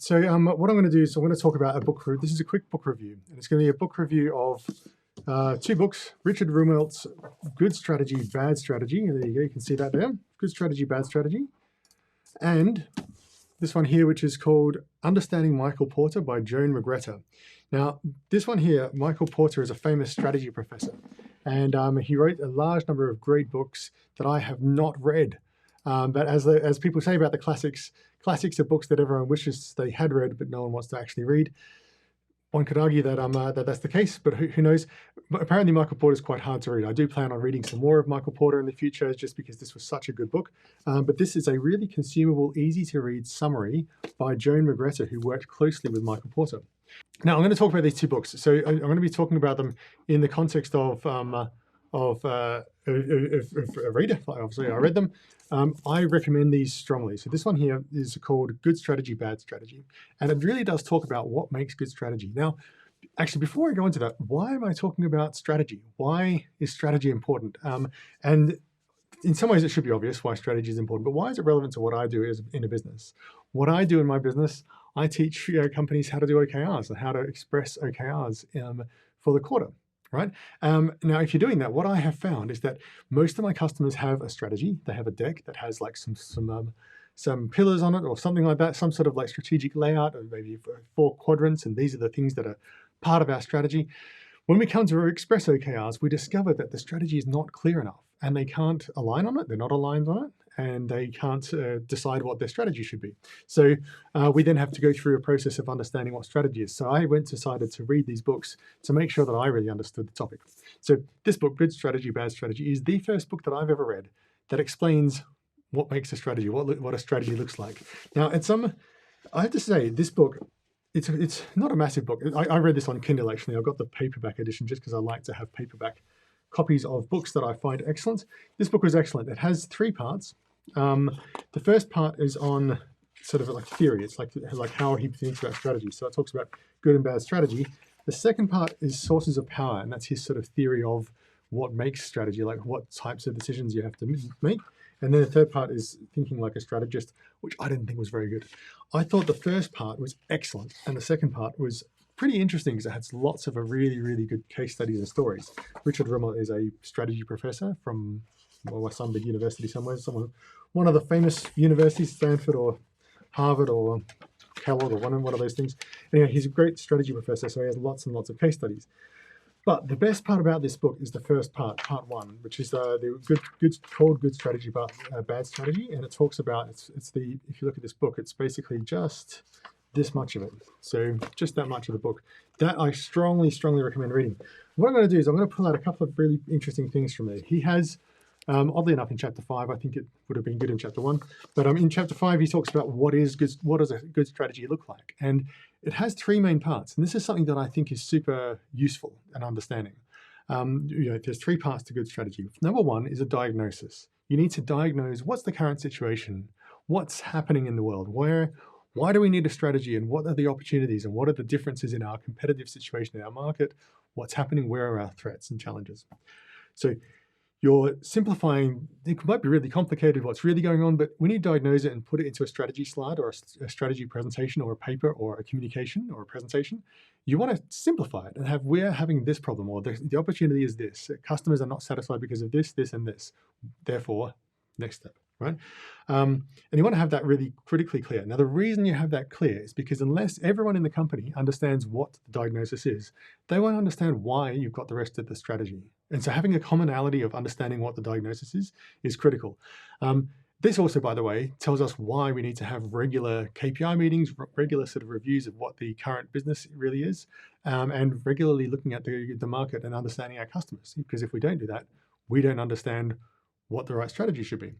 So what I'm going to do is I'm going to talk about a book. This is a quick book review, and it's going to be a book review of two books. Richard Rumelt's Good Strategy, Bad Strategy. There you go. You can see that there. Good Strategy, Bad Strategy. And this one here, which is called Understanding Michael Porter by Joan Magretta. Now, this one here, Michael Porter is a famous strategy professor, and he wrote a large number of great books that I have not read. But as people say about the classics are books that everyone wishes they had read, but no one wants to actually read. One could argue that that's the case, but who knows? But apparently Michael Porter is quite hard to read. I do plan on reading some more of Michael Porter in the future, just because this was such a good book. But this is a really consumable, easy to read summary by Joan Magretta, who worked closely with Michael Porter. Now I'm going to talk about these two books. So I'm going to be talking about them in the context of a reader. Obviously, I read them. I recommend these strongly. So this one here is called Good Strategy, Bad Strategy. And it really does talk about what makes good strategy. Now, actually, before I go into that, why am I talking about strategy? Why is strategy important? And in some ways, it should be obvious why strategy is important, but why is it relevant to what I do in a business? What I do in my business, I teach companies how to do OKRs and how to express OKRs for the quarter. Right? Now, if you're doing that, what I have found is that most of my customers have a strategy. They have a deck that has like some pillars on it or something like that, some sort of like strategic layout, or maybe 4 quadrants, and these are the things that are part of our strategy. When we come to express OKRs, we discover that the strategy is not clear enough, and they can't align on it. They're not aligned on it, and they can't decide what their strategy should be. So we then have to go through a process of understanding what strategy is. So I decided to read these books to make sure that I really understood the topic. So this book, Good Strategy, Bad Strategy, is the first book that I've ever read that explains what makes a strategy, what a strategy looks like. Now, I have to say, this book, it's not a massive book. I read this on Kindle, actually. I've got the paperback edition just because I like to have paperback copies of books that I find excellent. This book was excellent. It has 3 parts. The first part is on sort of like theory. It's like how he thinks about strategy. So it talks about good and bad strategy. The second part is sources of power, and that's his sort of theory of what makes strategy, like what types of decisions you have to make. And then the third part is thinking like a strategist, which I didn't think was very good. I thought the first part was excellent, and the second part was pretty interesting because it has lots of really, really good case studies and stories. Richard Rumelt is a strategy professor from some big university somewhere, one of the famous universities, Stanford or Harvard or Kellogg or one of those things. Anyway, he's a great strategy professor, so he has lots and lots of case studies. But the best part about this book is the first part 1, which is called Good Strategy, Bad Strategy, and it talks about if you look at this book, it's basically just this much of it. So just that much of the book. That I strongly, strongly recommend reading. What I'm going to do is I'm going to pull out a couple of really interesting things from there. He has, oddly enough, in chapter 5, I think it would have been good in chapter 1, but in chapter 5 he talks about what does a good strategy look like, and it has 3 main parts, and this is something that I think is super useful in understanding. There's 3 parts to good strategy. Number 1 is a diagnosis. You need to diagnose what's the current situation, what's happening in the world, why do we need a strategy, and what are the opportunities, and what are the differences in our competitive situation in our market, what's happening, where are our threats and challenges. So you're simplifying. It might be really complicated what's really going on, but when you diagnose it and put it into a strategy slide or a strategy presentation or a paper or a communication or a presentation, you want to simplify it and we're having this problem, or the opportunity is this. Customers are not satisfied because of this, this, and this. Therefore, next step, right? And you want to have that really critically clear. Now, the reason you have that clear is because unless everyone in the company understands what the diagnosis is, they won't understand why you've got the rest of the strategy. And so having a commonality of understanding what the diagnosis is critical. This also, by the way, tells us why we need to have regular KPI meetings, regular sort of reviews of what the current business really is, and regularly looking at the market and understanding our customers. Because if we don't do that, we don't understand what the right strategy should be.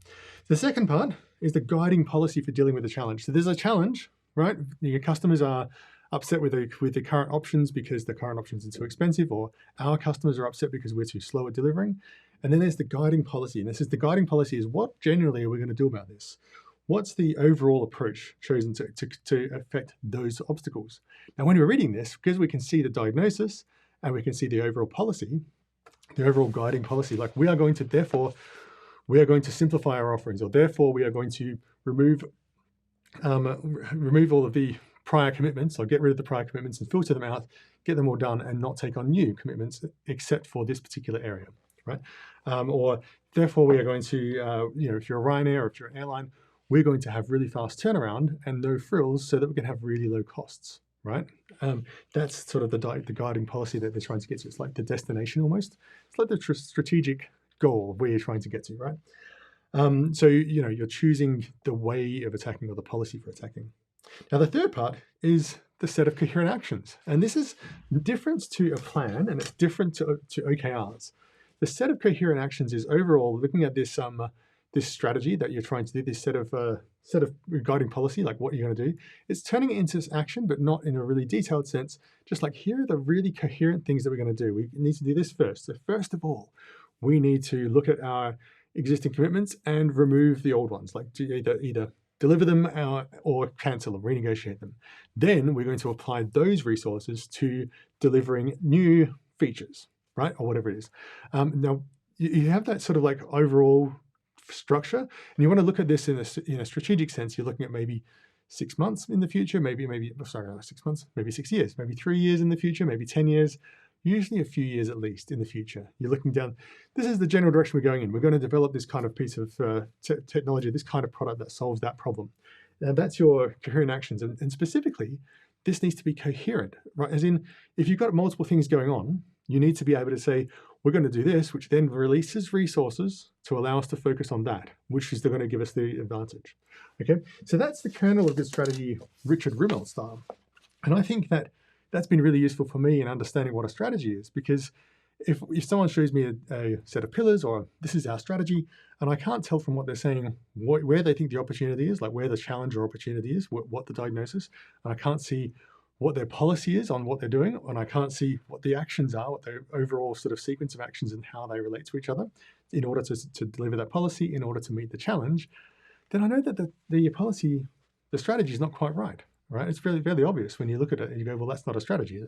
The second part is the guiding policy for dealing with the challenge. So there's a challenge, right? Your customers are upset with the current options because the current options are too expensive, or our customers are upset because we're too slow at delivering. And then there's the guiding policy. And the guiding policy is what generally are we going to do about this? What's the overall approach chosen to affect those obstacles? Now, when we're reading this, because we can see the diagnosis and we can see the overall policy, the overall guiding policy, like we are going to simplify our offerings, or therefore we are going to remove all of the prior commitments, or get rid of the prior commitments and filter them out, get them all done and not take on new commitments except for this particular area, right? Or therefore we are going to, if you're a Ryanair or if you're an airline, we're going to have really fast turnaround and no frills so that we can have really low costs, right? That's sort of the guiding policy that they're trying to get to. It's like the destination almost. It's like the strategic goal of where you're trying to get to, right? So, you're choosing the way of attacking or the policy for attacking. Now, the third part is the set of coherent actions. And this is different to a plan and it's different to OKRs. The set of coherent actions is overall looking at this this strategy that you're trying to do, this set of guiding policy, like what you're going to do. It's turning it into action, but not in a really detailed sense. Just like, here are the really coherent things that we're going to do. We need to do this first. So first of all, we need to look at our existing commitments and remove the old ones, like either deliver them or cancel them, renegotiate them. Then we're going to apply those resources to delivering new features, right? Or whatever it is. Now, you have that sort of like overall structure, and you want to look at this in a strategic sense. You're looking at maybe 6 months in the future, maybe 6 months, maybe 6 years, maybe 3 years in the future, maybe 10 years, usually a few years at least in the future. You're looking down, this is the general direction we're going in. We're going to develop this kind of piece of technology, this kind of product that solves that problem. And that's your coherent actions. And specifically, this needs to be coherent, right? As in, if you've got multiple things going on, you need to be able to say, we're going to do this, which then releases resources to allow us to focus on that, which is going to give us the advantage. Okay, so that's the kernel of good strategy, Richard Rumelt style. And I think that that's been really useful for me in understanding what a strategy is, because if someone shows me a set of pillars, or this is our strategy, and I can't tell from what they're saying where they think the opportunity is, like where the challenge or opportunity is, what the diagnosis, and I can't see what their policy is on what they're doing, and I can't see what the actions are, what their overall sort of sequence of actions and how they relate to each other in order to deliver that policy, in order to meet the challenge, then I know that the policy, the strategy is not quite right, right? It's really, really obvious when you look at it and you go, well, that's not a strategy.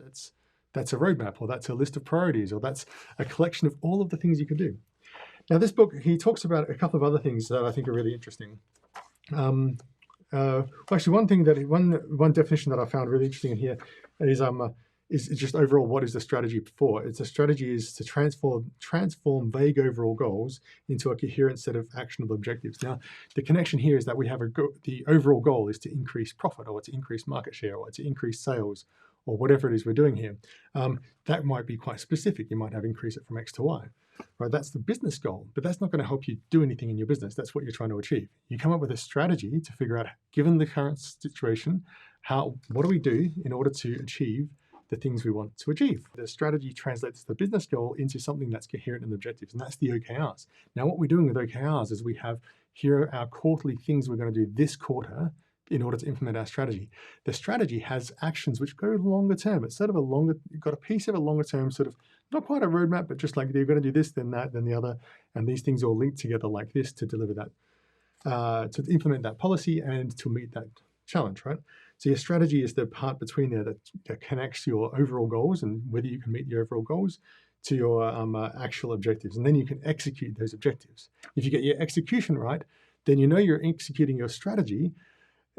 That's a roadmap, or that's a list of priorities, or that's a collection of all of the things you can do. Now, this book, he talks about a couple of other things that I think are really interesting. Actually, one definition that I found really interesting in here is just overall, what is the strategy for? It's a strategy is to transform vague overall goals into a coherent set of actionable objectives. Now, the connection here is that we have the overall goal is to increase profit, or to increase market share, or to increase sales, or whatever it is we're doing here. That might be quite specific. You might have increase it from X to Y. Right, that's the business goal, but that's not going to help you do anything in your business. That's what you're trying to achieve. You come up with a strategy to figure out, given the current situation, what do we do in order to achieve the things we want to achieve? The strategy translates the business goal into something that's coherent and objectives, and that's the OKRs. Now, what we're doing with OKRs is we have here are our quarterly things we're going to do this quarter in order to implement our strategy. The strategy has actions which go longer term. It's sort of you've got a piece of a longer term, sort of not quite a roadmap, but just like you're going to do this, then that, then the other, and these things all link together like this to deliver that, to implement that policy and to meet that challenge, right? So your strategy is the part between there that connects your overall goals and whether you can meet your overall goals to your actual objectives, and then you can execute those objectives. If you get your execution right, then you know you're executing your strategy.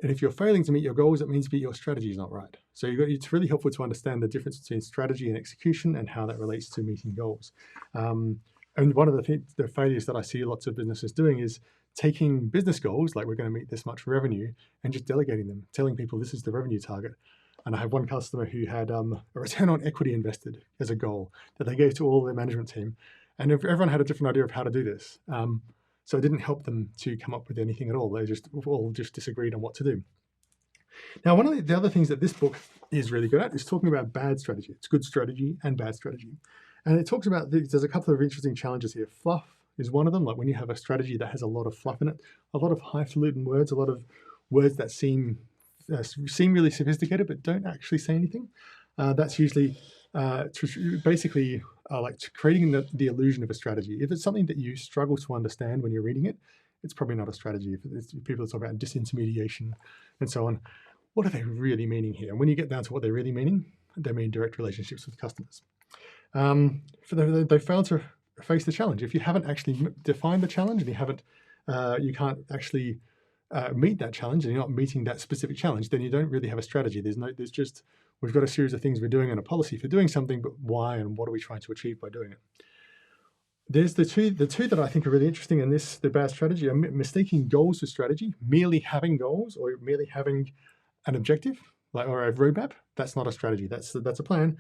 And if you're failing to meet your goals, it means that your strategy is not right. So it's really helpful to understand the difference between strategy and execution and how that relates to meeting goals. And one of the failures that I see lots of businesses doing is taking business goals, like we're going to meet this much revenue, and just delegating them, telling people this is the revenue target. And I have one customer who had a return on equity invested as a goal that they gave to all their management team. And everyone had a different idea of how to do this. So it didn't help them to come up with anything at all. They all disagreed on what to do. Now, one of the other things that this book is really good at is talking about bad strategy. It's good strategy and bad strategy. And it talks about, there's a couple of interesting challenges here. Fluff is one of them, like when you have a strategy that has a lot of fluff in it, a lot of highfalutin words, a lot of words that seem really sophisticated but don't actually say anything. That's usually basically like creating the illusion of a strategy. If it's something that you struggle to understand when you're reading it, it's probably not a strategy. If people talk about disintermediation and so on, what are they really meaning here? And when you get down to what they're really meaning, they mean direct relationships with customers. They fail to face the challenge. If you haven't actually defined the challenge and you can't actually meet that challenge and you're not meeting that specific challenge, then you don't really have a strategy. There's just, we've got a series of things we're doing and a policy for doing something, but why and what are we trying to achieve by doing it? There's the two that I think are really interesting in this, the bad strategy, are mistaking goals for strategy. Merely having goals or merely having an objective, like, or a roadmap, that's not a strategy. That's a plan.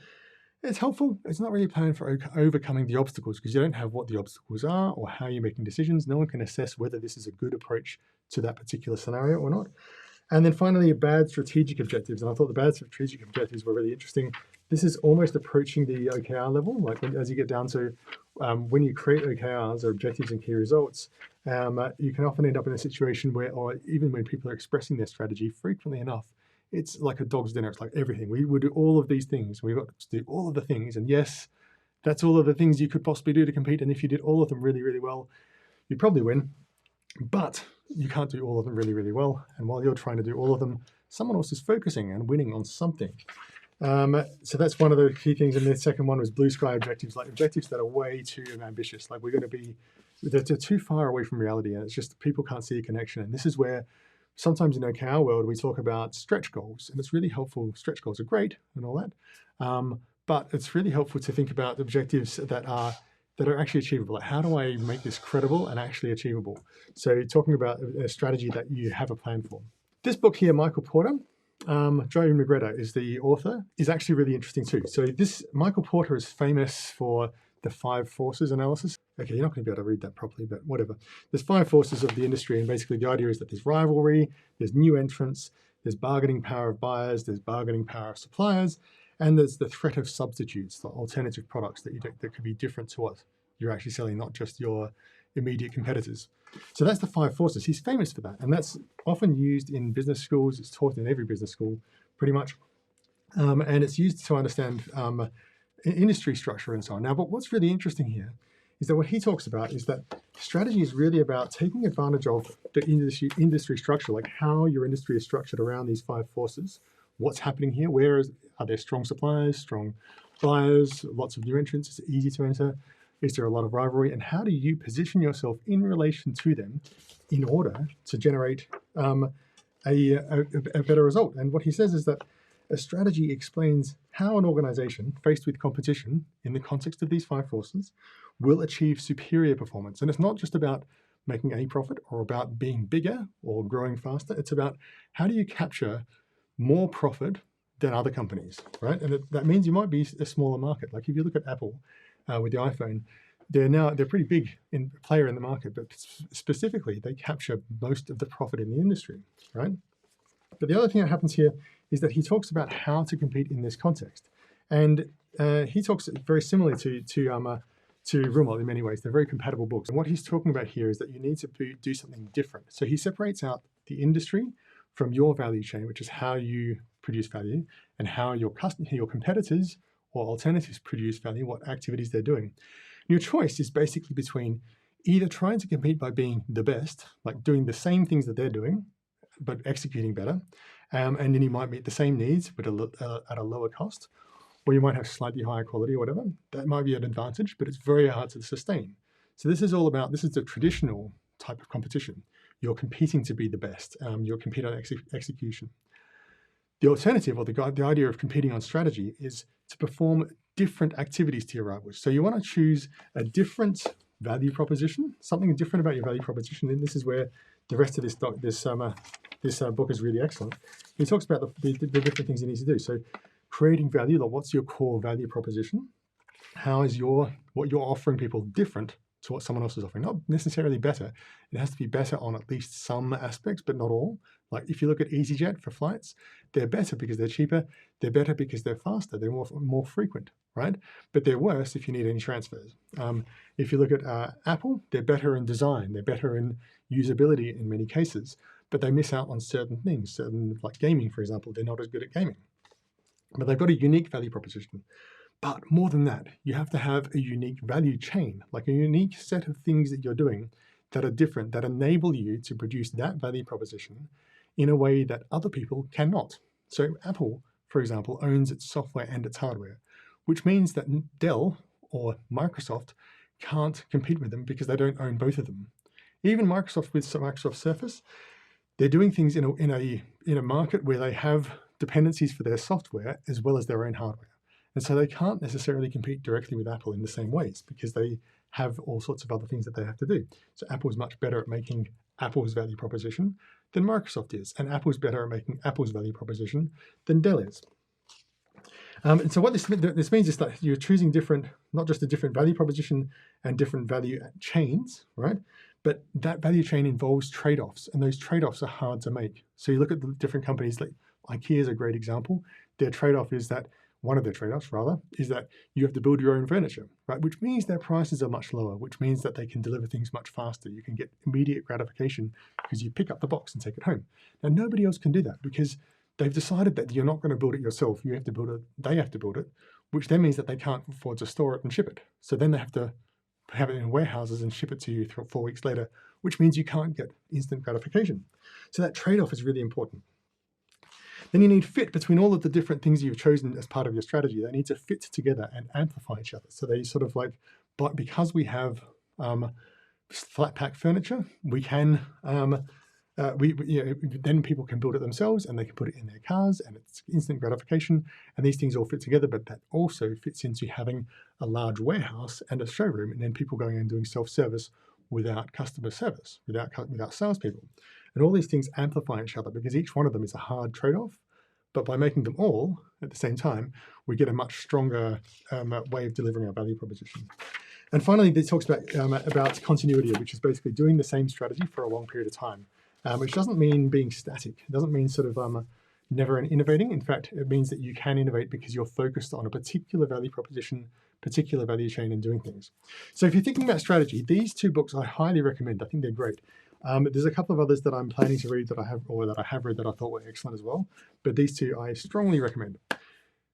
It's helpful. It's not really a plan for overcoming the obstacles, because you don't have what the obstacles are or how you're making decisions. No one can assess whether this is a good approach to that particular scenario or not. And then finally, bad strategic objectives. And I thought the bad strategic objectives were really interesting. This is almost approaching the OKR level. Like as you get down to when you create OKRs, or objectives and key results, you can often end up in a situation where, or even when people are expressing their strategy, frequently enough, it's like a dog's dinner. It's like everything. We would do all of these things. We've got to do all of the things. And yes, that's all of the things you could possibly do to compete. And if you did all of them really, really well, you'd probably win. But you can't do all of them really, really well. And while you're trying to do all of them, someone else is focusing and winning on something. So that's one of the key things. And the second one was blue sky objectives, like objectives that are way too ambitious. Like they're too far away from reality. And it's just people can't see a connection. And this is where sometimes in OKR world, we talk about stretch goals, and it's really helpful. Stretch goals are great and all that. But it's really helpful to think about objectives that are actually achievable. Like, how do I make this credible and actually achievable? So talking about a strategy that you have a plan for. This book here, Michael Porter, Joan Magretta is the author, is actually really interesting too. So Michael Porter is famous for the 5 forces analysis. Okay, you're not going to be able to read that properly, but whatever. There's 5 forces of the industry, and basically the idea is that there's rivalry, there's new entrants, there's bargaining power of buyers, there's bargaining power of suppliers, and there's the threat of substitutes, the alternative products that could be different to what you're actually selling, not just your immediate competitors. So that's the 5 forces. He's famous for that, and that's often used in business schools. It's taught in every business school, pretty much, and it's used to understand industry structure and so on. Now, but what's really interesting here is that what he talks about is that strategy is really about taking advantage of the industry structure, like how your industry is structured around these 5 forces. What's happening here? Are there strong suppliers, strong buyers, lots of new entrants? Is it easy to enter? Is there a lot of rivalry? And how do you position yourself in relation to them in order to generate a better result? And what he says is that a strategy explains how an organization faced with competition in the context of these 5 forces will achieve superior performance. And it's not just about making a profit or about being bigger or growing faster. It's about how do you capture more profit than other companies, right? And that means you might be a smaller market. Like if you look at Apple with the iPhone, they're pretty big player in the market, but specifically they capture most of the profit in the industry, right? But the other thing that happens here is that he talks about how to compete in this context, and he talks very similarly to Rumelt in many ways. They're very compatible books. And what he's talking about here is that you need to do something different. So he separates out the industry from your value chain, which is how you produce value, and how your competitors or alternatives produce value, what activities they're doing. And your choice is basically between either trying to compete by being the best, like doing the same things that they're doing, but executing better, and then you might meet the same needs, but at a lower cost, or you might have slightly higher quality or whatever. That might be an advantage, but it's very hard to sustain. So this is the traditional type of competition. You're competing to be the best. You're competing on execution. The alternative, or the idea of competing on strategy, is to perform different activities to your rivals. So you want to choose a different value proposition, something different about your value proposition. And this is where the rest of this book is really excellent. He talks about the different things you need to do. So creating value, like what's your core value proposition? How is what you're offering people different to what someone else is offering? Not necessarily better. It has to be better on at least some aspects, but not all. Like if you look at EasyJet for flights, they're better because they're cheaper. They're better because they're faster. They're more frequent, right? But they're worse if you need any transfers. If you look at Apple, they're better in design. They're better in usability in many cases, but they miss out on certain things. Like gaming, for example, they're not as good at gaming. But they've got a unique value proposition. But more than that, you have to have a unique value chain, like a unique set of things that you're doing that are different, that enable you to produce that value proposition in a way that other people cannot. So Apple, for example, owns its software and its hardware, which means that Dell or Microsoft can't compete with them because they don't own both of them. Even Microsoft with Microsoft Surface, they're doing things in a market where they have dependencies for their software as well as their own hardware. And so they can't necessarily compete directly with Apple in the same ways because they have all sorts of other things that they have to do. So Apple's much better at making Apple's value proposition than Microsoft is, and Apple's better at making Apple's value proposition than Dell is. And so what this means is that you're choosing different, not just a different value proposition and different value chains, right? But that value chain involves trade-offs, and those trade-offs are hard to make. So you look at the different companies, like IKEA is a great example. Their trade-off is that, one of their trade-offs rather, is that you have to build your own furniture, right? Which means their prices are much lower, which means that they can deliver things much faster. You can get immediate gratification because you pick up the box and take it home. Now, nobody else can do that because they've decided that you're not going to build it yourself. You have to build it, they have to build it, which then means that they can't afford to store it and ship it. So then they have to have it in warehouses and ship it to you 4 weeks later, which means you can't get instant gratification. So that trade-off is really important. Then you need fit between all of the different things you've chosen as part of your strategy. They need to fit together and amplify each other. So they sort of like, but because we have flat pack furniture, we can, then people can build it themselves and they can put it in their cars and it's instant gratification. And these things all fit together, but that also fits into having a large warehouse and a showroom, and then people going and doing self-service without customer service, without salespeople. And all these things amplify each other because each one of them is a hard trade-off. But by making them all at the same time, we get a much stronger way of delivering our value proposition. And finally, this talks about continuity, which is basically doing the same strategy for a long period of time, which doesn't mean being static. It doesn't mean sort of never innovating. In fact, it means that you can innovate because you're focused on a particular value proposition, particular value chain, and doing things. So if you're thinking about strategy, these 2 books I highly recommend. I think they're great. There's a couple of others that I'm planning to read that I have read that I thought were excellent as well. But these 2 I strongly recommend.